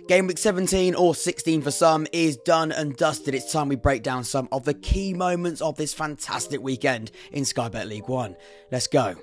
Game week 17 or 16 for some is done and dusted. It's time we break down some of the key moments of this fantastic weekend in Sky Bet League One. Let's go.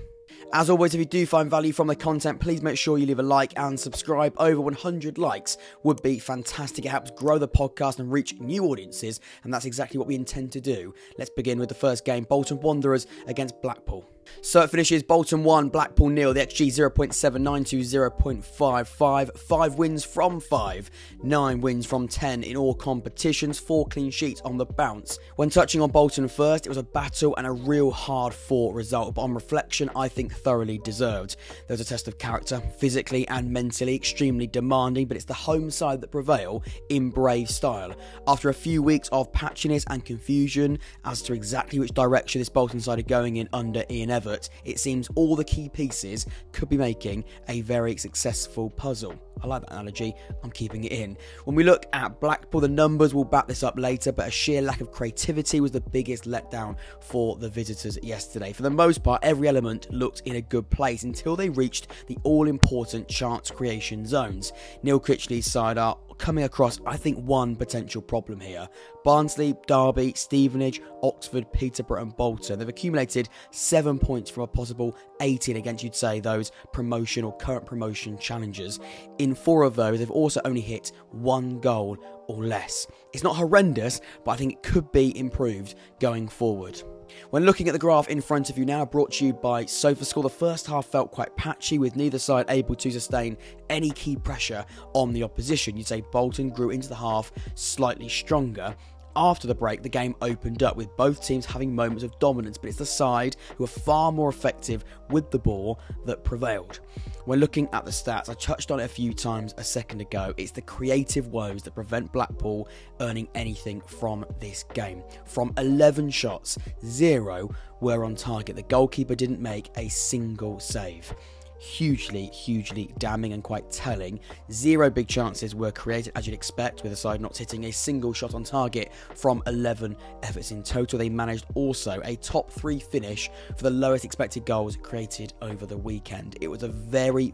As always, if you do find value from the content, please make sure you leave a like and subscribe. Over 100 likes would be fantastic. It helps grow the podcast and reach new audiences, and that's exactly what we intend to do. Let's begin with the first game, Bolton Wanderers against Blackpool. So it finishes Bolton 1, Blackpool 0, the XG 0.79 to 0.55, 5 wins from 5, 9 wins from 10 in all competitions, 4 clean sheets on the bounce. When touching on Bolton first, it was a battle and a real hard-fought result, but on reflection, I think thoroughly deserved. There was a test of character, physically and mentally, extremely demanding, but it's the home side that prevail in brave style. After a few weeks of patchiness and confusion as to exactly which direction this Bolton side are going in under Ian Evert, it seems all the key pieces could be making a very successful puzzle. I like that analogy, I'm keeping it in. When we look at Blackpool, the numbers will back this up later, but a sheer lack of creativity was the biggest letdown for the visitors yesterday. For the most part, every element looked in a good place until they reached the all-important chance creation zones. Neil Critchley's side are coming across, I think, one potential problem here. Barnsley, Derby, Stevenage, Oxford, Peterborough and Bolton. They've accumulated 7 points from a possible 18 against, you'd say, those promotion or current promotion challengers. In 4 of those, they've also only hit 1 goal or less. It's not horrendous, but I think it could be improved going forward. When looking at the graph in front of you now, brought to you by SofaScore, the first half felt quite patchy, with neither side able to sustain any key pressure on the opposition. You'd say Bolton grew into the half slightly stronger. After the break, the game opened up with both teams having moments of dominance, but it's the side who are far more effective with the ball that prevailed. When looking at the stats, I touched on it a few times a second ago, it's the creative woes that prevent Blackpool earning anything from this game. From 11 shots, 0 were on target. The goalkeeper didn't make a single save. Hugely damning and quite telling. 0 big chances were created, as you'd expect, with the side not hitting a single shot on target from 11 efforts in total. They managed also a top 3 finish for the lowest expected goals created over the weekend. It was a very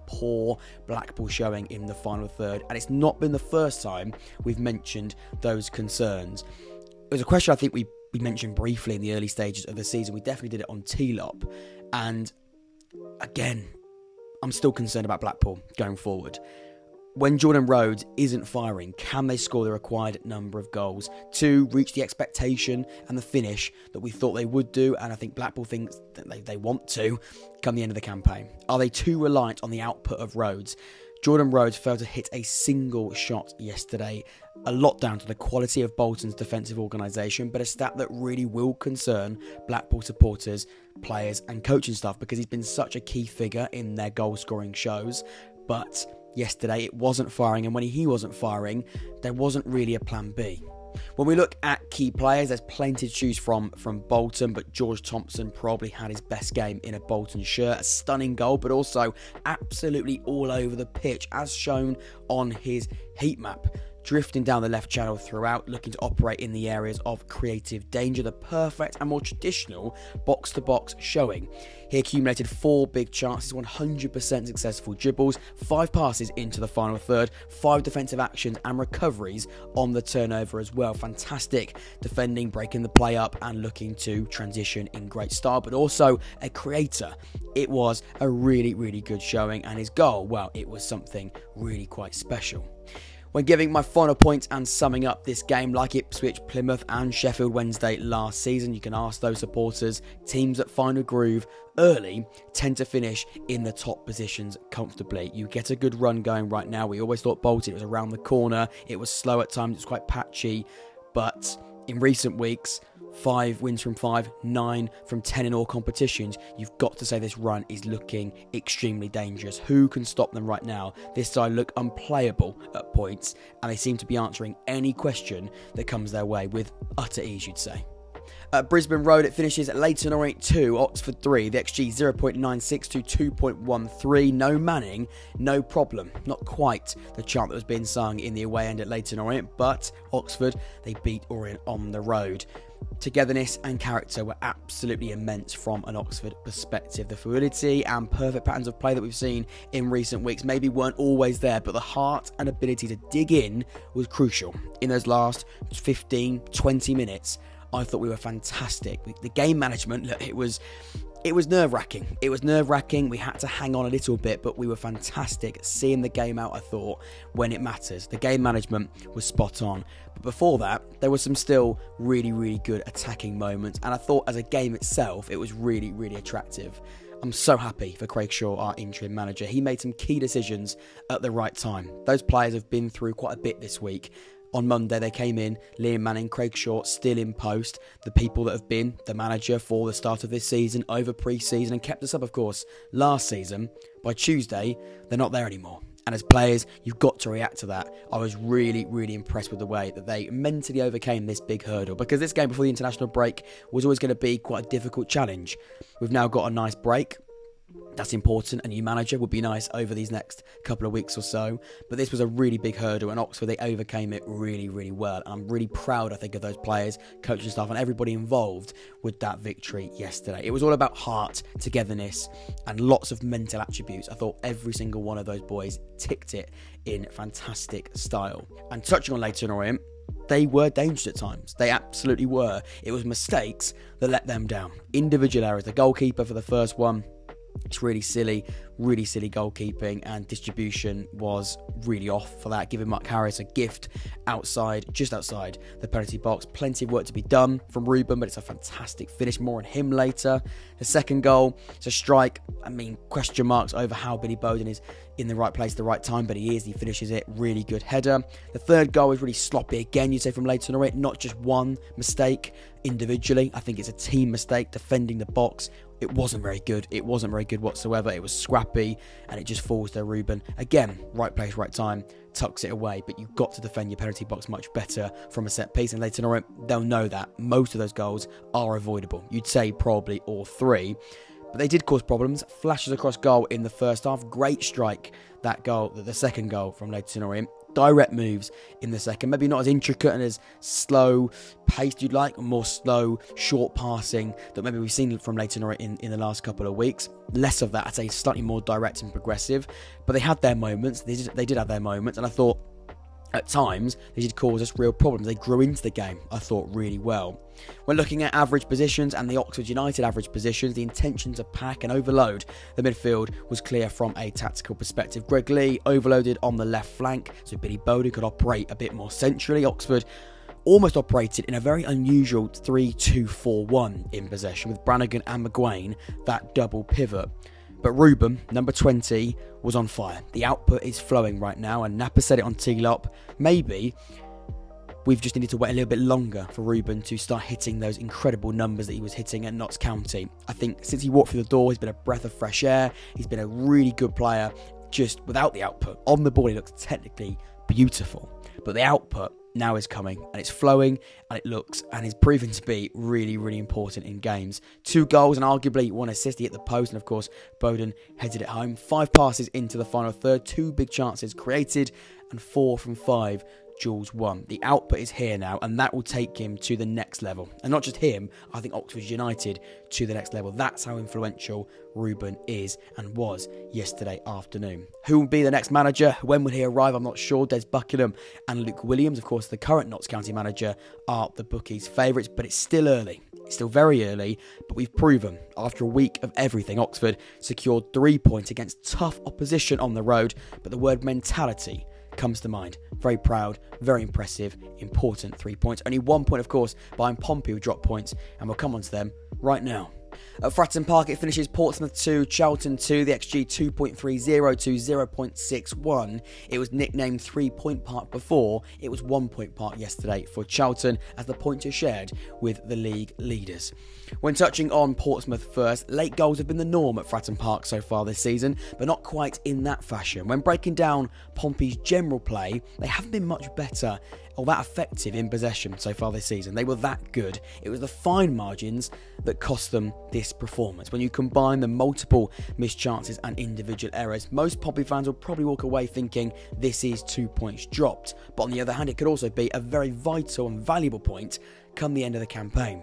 poor Blackpool showing in the final third, and it's not been the first time we've mentioned those concerns. It was a question I think we mentioned briefly in the early stages of the season. We definitely did it on T-Lop, and again, I'm still concerned about Blackpool going forward. When Jordan Rhodes isn't firing, can they score the required number of goals to reach the expectation and the finish that we thought they would do? And I think Blackpool thinks that they want to come the end of the campaign. Are they too reliant on the output of Rhodes? Jordan Rhodes failed to hit a single shot yesterday, a lot down to the quality of Bolton's defensive organisation, but a stat that really will concern Blackpool supporters, players and coaching staff, because he's been such a key figure in their goal-scoring shows. But yesterday it wasn't firing, and when he wasn't firing, there wasn't really a plan B. When we look at key players, there's plenty to choose from Bolton, but George Thompson probably had his best game in a Bolton shirt. A stunning goal, but also absolutely all over the pitch, as shown on his heat map. Drifting down the left channel throughout, looking to operate in the areas of creative danger, the perfect and more traditional box-to-box showing. He accumulated 4 big chances, 100% successful dribbles, 5 passes into the final third, 5 defensive actions and recoveries on the turnover as well. Fantastic defending, breaking the play up and looking to transition in great style, but also a creator. It was a really good showing, and his goal, well, it was something really quite special. When giving my final points and summing up this game, like Ipswich, Plymouth and Sheffield Wednesday last season, you can ask those supporters, teams that find a groove early tend to finish in the top positions comfortably. You get a good run going right now. We always thought Bolton, it was around the corner, it was slow at times, it was quite patchy, but in recent weeks, 5 wins from 5, 9 from 10 in all competitions. You've got to say this run is looking extremely dangerous. Who can stop them right now? This side look unplayable at points, and they seem to be answering any question that comes their way with utter ease, you'd say. At Brisbane Road, it finishes at Leyton Orient 2, Oxford 3. The XG 0.96 to 2.13. No Manning, no problem. Not quite the chant that was being sung in the away end at Leyton Orient, but Oxford, they beat Orient on the road. Togetherness and character were absolutely immense from an Oxford perspective. The fluidity and perfect patterns of play that we've seen in recent weeks maybe weren't always there, but the heart and ability to dig in was crucial. In those last 15, 20 minutes, I thought we were fantastic. The game management, look, it was nerve-wracking. It was nerve-wracking. We had to hang on a little bit, but we were fantastic at seeing the game out, I thought, when it matters. The game management was spot on. But before that, there were some still really, really good attacking moments. And I thought as a game itself, it was really, really attractive. I'm so happy for Craig Shaw, our interim manager. He made some key decisions at the right time. Those players have been through quite a bit this week. On Monday, they came in, Liam Manning, Craig Shaw, still in post. The people that have been the manager for the start of this season, over pre-season, and kept us up, of course, last season. By Tuesday, they're not there anymore. And as players, you've got to react to that. I was really, really impressed with the way that they mentally overcame this big hurdle, because this game before the international break was always going to be quite a difficult challenge. We've now got a nice break. That's important. A new manager would be nice over these next couple of weeks or so. But this was a really big hurdle, and Oxford, they overcame it really, really well. And I'm really proud, I think, of those players, coaching staff, and everybody involved with that victory yesterday. It was all about heart, togetherness, and lots of mental attributes. I thought every single one of those boys ticked it in fantastic style. And touching on Leyton Orient, they were dangerous at times. They absolutely were. It was mistakes that let them down. Individual errors. The goalkeeper for the first one, it's really silly goalkeeping, and distribution was really off for that, giving Mark Harris a gift just outside the penalty box. Plenty of work to be done from Ruben, but it's a fantastic finish. More on him later. The second goal, it's a strike. Question marks over how Billy Bowden is in the right place at the right time, but he finishes it. Really good header. The third goal is really sloppy again, you'd say, from Leyton Orient. Not just one mistake individually. I think it's a team mistake defending the box. It wasn't very good. It wasn't very good whatsoever. It was scrappy, and it just falls to Ruben. Again, right place, right time, tucks it away, but you've got to defend your penalty box much better from a set piece, and Leyton Orient, they'll know that. Most of those goals are avoidable. You'd say probably all three. But they did cause problems. Flashes across goal in the first half. Great strike, that goal, the second goal from Leyton Orient. Direct moves in the second. Maybe not as intricate and as slow paced you'd like, more slow, short passing that maybe we've seen from Leyton Orient in the last couple of weeks. Less of that, I'd say slightly more direct and progressive. But they had their moments. They did have their moments. And I thought at times they did cause us real problems. They grew into the game, I thought, really well. When looking at average positions and the Oxford United average positions, the intention to pack and overload the midfield was clear from a tactical perspective. Greg Lee overloaded on the left flank, so Billy Bowden could operate a bit more centrally. Oxford almost operated in a very unusual 3-2-4-1 in possession, with Brannigan and McGuane that double pivot. But Ruben, number 20, was on fire. The output is flowing right now, and Napa said it on T-Lop. Maybe we've just needed to wait a little bit longer for Ruben to start hitting those incredible numbers that he was hitting at Notts County. I think since he walked through the door, he's been a breath of fresh air. He's been a really good player, just without the output. On the ball, he looks technically beautiful, but the output now is coming, and it's flowing, and it looks and is proven to be really, really important in games. 2 goals and arguably 1 assist. He hit the post, and of course Bowden headed it home. 5 passes into the final third, 2 big chances created, and 4 from 5 duels won. The output is here now, and that will take him to the next level. And not just him, I think Oxford United to the next level. That's how influential Ruben is and was yesterday afternoon. Who will be the next manager? When will he arrive? I'm not sure. Des Buckingham and Luke Williams, of course, the current Notts County manager, are the bookies' favourites, but it's still early. It's still very early, but we've proven, after a week of everything, Oxford secured 3 points against tough opposition on the road, but the word mentality comes to mind. Very proud, very impressive, important 3 points. Only 1 point, of course, behind Pompey, who dropped points, and we'll come on to them right now. At Fratton Park, it finishes Portsmouth 2, Charlton 2, the XG 2.30 to 0.61. It was nicknamed 3 Point Park before. It was 1 Point Park yesterday for Charlton, as the points are shared with the league leaders. When touching on Portsmouth first, late goals have been the norm at Fratton Park so far this season, but not quite in that fashion. When breaking down Pompey's general play, they haven't been much better or that effective in possession so far this season. They were that good. It was the fine margins that cost them this performance. When you combine the multiple missed chances and individual errors, most Pompey fans will probably walk away thinking this is 2 points dropped. But on the other hand, it could also be a very vital and valuable point come the end of the campaign.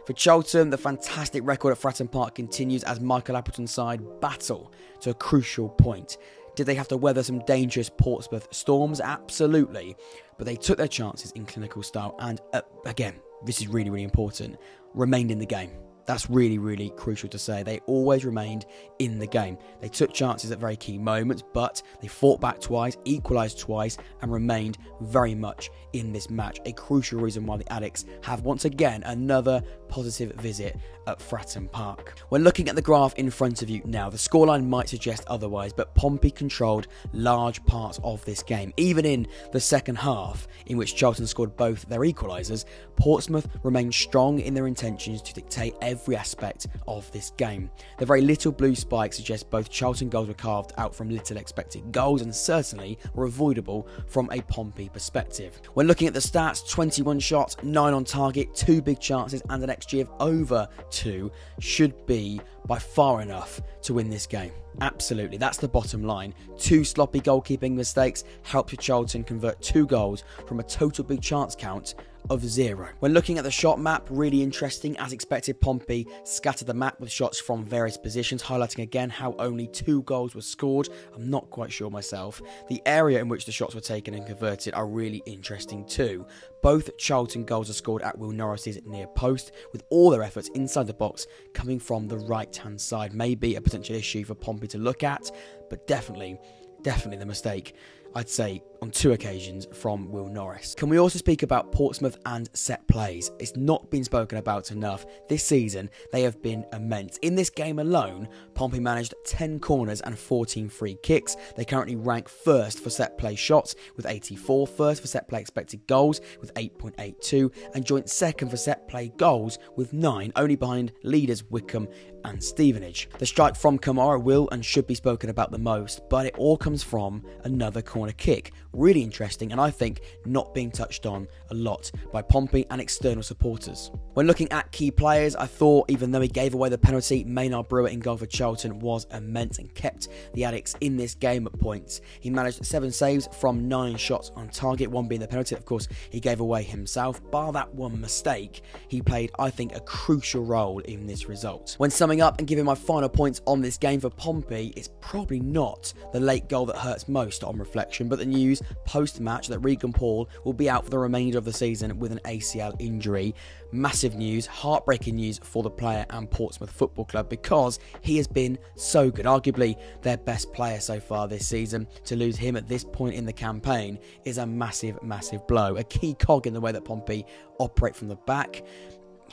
For Charlton, the fantastic record at Fratton Park continues as Michael Appleton's side battle to a crucial point. Did they have to weather some dangerous Portsmouth storms? Absolutely. But they took their chances in clinical style and, again, this is really, really important, remained in the game. That's really, really crucial to say. They always remained in the game. They took chances at very key moments, but they fought back twice, equalised twice, and remained very much in this match. A crucial reason why the Addicts have once again another positive visit at Fratton Park. When looking at the graph in front of you now, the scoreline might suggest otherwise, but Pompey controlled large parts of this game. Even in the second half, in which Charlton scored both their equalisers, Portsmouth remained strong in their intentions to dictate every aspect of this game. The very little blue spike suggests both Charlton goals were carved out from little expected goals and certainly were avoidable from a Pompey perspective. When looking at the stats, 21 shots, 9 on target, 2 big chances and an XG of over 2 should be by far enough to win this game. Absolutely, that's the bottom line. 2 sloppy goalkeeping mistakes helped Charlton convert 2 goals from a total big chance count of 0. When looking at the shot map, really interesting. As expected, Pompey scattered the map with shots from various positions, highlighting again how only 2 goals were scored. I'm not quite sure myself. The area in which the shots were taken and converted are really interesting too. Both Charlton goals are scored at Will Norris's near post, with all their efforts inside the box coming from the right-hand side. Maybe a potential issue for Pompey to look at, but definitely the mistake, I'd say, on 2 occasions from Will Norris. Can we also speak about Portsmouth and set plays? It's not been spoken about enough. This season, they have been immense. In this game alone, Pompey managed 10 corners and 14 free kicks. They currently rank first for set play shots with 84, first for set play expected goals with 8.82, and joint second for set play goals with 9, only behind leaders Wycombe and Stevenage. The strike from Kamara will and should be spoken about the most, but it all comes from another corner kick. Really interesting, and I think not being touched on a lot by Pompey and external supporters. When looking at key players, I thought even though he gave away the penalty, Maynard Brewer in goal for Charlton was immense and kept the Addicts in this game at points. He managed 7 saves from 9 shots on target, 1 being the penalty, of course, he gave away himself. Bar that 1 mistake, he played, I think, a crucial role in this result. When summing up and giving my final points on this game for Pompey, it's probably not the late goal that hurts most on reflection, but the news post-match that Regan Paul will be out for the remainder of the season with an ACL injury. Massive news, heartbreaking news for the player and Portsmouth Football Club, because he has been so good, arguably their best player so far this season. To lose him at this point in the campaign is a massive, massive blow. A key cog in the way that Pompey operate from the back.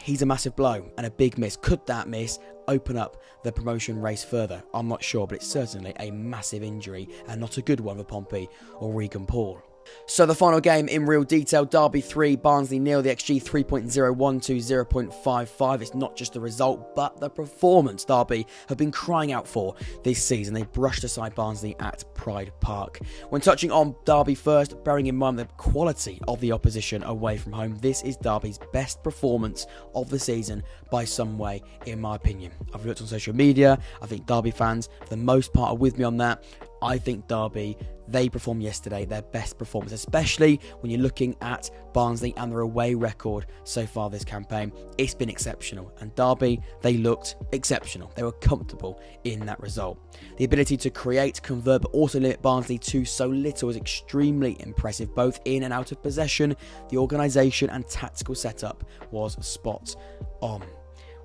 He's a massive blow and a big miss. Could that miss open up the promotion race further? I'm not sure, but it's certainly a massive injury and not a good one for Pompey or Regan Paul. So the final game in real detail, Derby 3, Barnsley 0, the XG 3.01 to 0.55. It's not just the result, but the performance Derby have been crying out for this season. They brushed aside Barnsley at Pride Park. When touching on Derby first, bearing in mind the quality of the opposition away from home, this is Derby's best performance of the season by some way, in my opinion. I've looked on social media. I think Derby fans, for the most part, are with me on that. I think Derby, they performed yesterday their best performance, especially when you're looking at Barnsley and their away record so far this campaign. It's been exceptional, and Derby, they looked exceptional. They were comfortable in that result. The ability to create, convert, but also limit Barnsley to so little is extremely impressive, both in and out of possession. The organisation and tactical setup was spot on.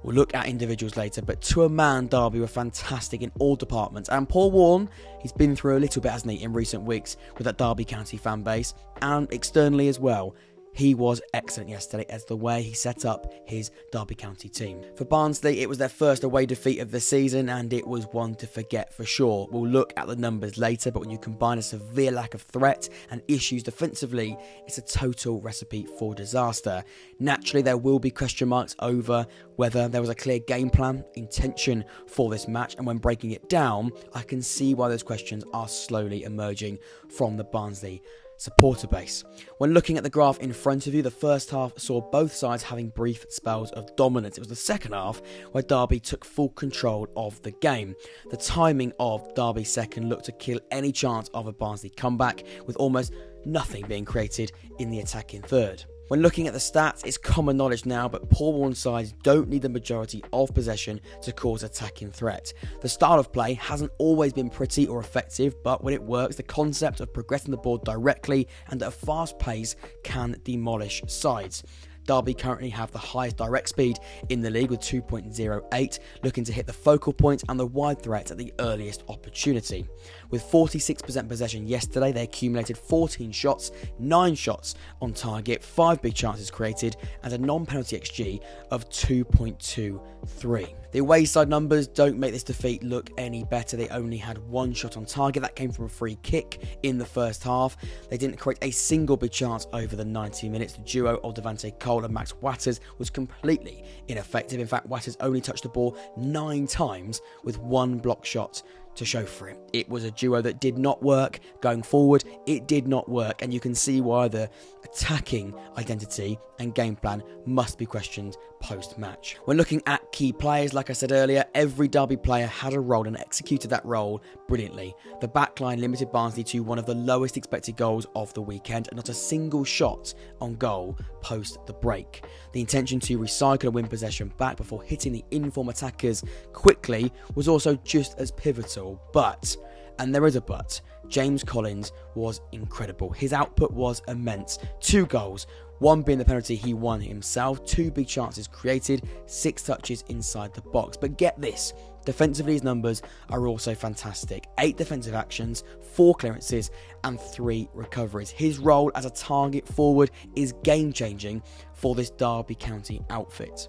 We'll look at individuals later, but to a man, Derby were fantastic in all departments. And Paul Warne, he's been through a little bit, hasn't he, in recent weeks with that Derby County fan base, and externally as well. He was excellent yesterday as the way he set up his Derby County team. For Barnsley, it was their first away defeat of the season, and it was one to forget for sure. We'll look at the numbers later, but when you combine a severe lack of threat and issues defensively, it's a total recipe for disaster. Naturally, there will be question marks over whether there was a clear game plan, intention for this match, and when breaking it down, I can see why those questions are slowly emerging from the Barnsley supporter base. When looking at the graph in front of you, the first half saw both sides having brief spells of dominance. It was the second half where Derby took full control of the game. The timing of Derby's second looked to kill any chance of a Barnsley comeback, with almost nothing being created in the attacking third. When looking at the stats, it's common knowledge now, but poor-worn sides don't need the majority of possession to cause attacking threat. The style of play hasn't always been pretty or effective, but when it works, the concept of progressing the ball directly and at a fast pace can demolish sides. Derby currently have the highest direct speed in the league with 2.08, looking to hit the focal point and the wide threat at the earliest opportunity. With 46% possession yesterday, they accumulated 14 shots, 9 shots on target, 5 big chances created, and a non-penalty XG of 2.23. The away side numbers don't make this defeat look any better. They only had 1 shot on target. That came from a free kick in the first half. They didn't create a single big chance over the 90 minutes. The duo of Devante Cole and Max Watters was completely ineffective. In fact, Watters only touched the ball 9 times with 1 block shot to show for it. It was a duo that did not work. Going forward, it did not work, and you can see why the attacking identity and game plan must be questioned post-match. When looking at key players, like I said earlier, every Derby player had a role and executed that role brilliantly. The backline limited Barnsley to one of the lowest expected goals of the weekend, and not a single shot on goal post the break. The intention to recycle and win possession back before hitting the inform attackers quickly was also just as pivotal, but, and there is a but, James Collins was incredible. His output was immense. 2 goals, 1 being the penalty he won himself, 2 big chances created, 6 touches inside the box. But get this, defensively his numbers are also fantastic. 8 defensive actions, 4 clearances and 3 recoveries. His role as a target forward is game-changing for this Derby County outfit.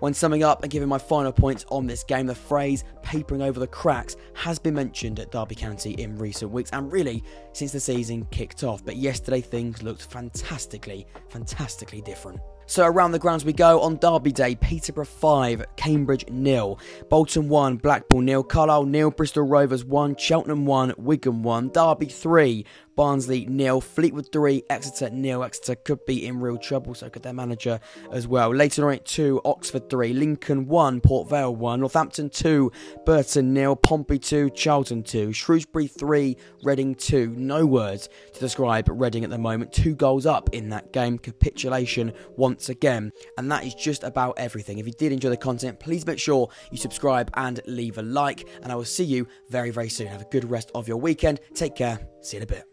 When summing up and giving my final points on this game, the phrase papering over the cracks has been mentioned at Derby County in recent weeks and really since the season kicked off, but yesterday things looked fantastically different. So around the grounds we go on Derby Day. Peterborough 5, Cambridge 0, Bolton 1, Blackpool 0, Carlisle 0, Bristol Rovers 1, Cheltenham 1, Wigan 1, Derby 3, Barnsley 0, Fleetwood 3, Exeter 0. Exeter could be in real trouble, so could their manager as well. Leyton Orient 2, Oxford 3, Lincoln 1, Port Vale 1, Northampton 2, Burton 0, Pompey 2, Charlton 2, Shrewsbury 3, Reading 2. No words to describe Reading at the moment. 2 goals up in that game. Capitulation once again. And that is just about everything. If you did enjoy the content, please make sure you subscribe and leave a like. And I will see you very, very soon. Have a good rest of your weekend. Take care. See you in a bit.